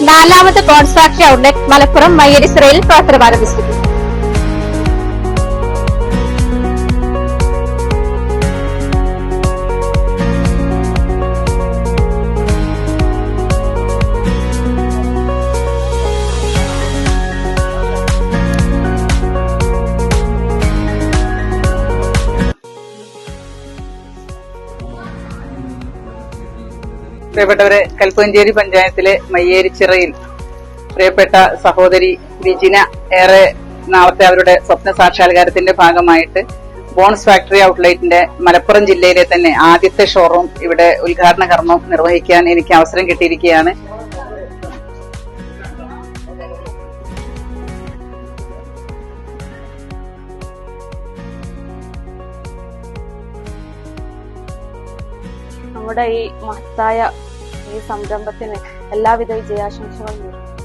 നാലാമത് bones factory outlet Malappuram മയ്യരിച്ചിറയിൽ പ്രവർത്തനം ആരംഭിച്ചിരിക്കുന്നു. പ്രിയപ്പെട്ടവരെ, കൽപ്പഞ്ചേരി പഞ്ചായത്തിലെ മയ്യേരിച്ചിറയിൽ പ്രിയപ്പെട്ട സഹോദരി വിജിന ഏറെ നാളത്തെ അവരുടെ സ്വപ്ന സാക്ഷാത്കാരത്തിന്റെ ഭാഗമായിട്ട് ബോൺസ് ഫാക്ടറി ഔട്ട്ലെറ്റിന്റെ മലപ്പുറം ജില്ലയിലെ തന്നെ ആദ്യത്തെ ഷോറൂം ഇവിടെ ഉദ്ഘാടന കർമ്മം നിർവഹിക്കാൻ എനിക്ക് അവസരം കിട്ടിയിരിക്കുകയാണ്. നമ്മുടെ ഈ മഹത്തായ ഈ സംരംഭത്തിന് എല്ലാവിധ വിജയാശംസകളും നേരുന്നു.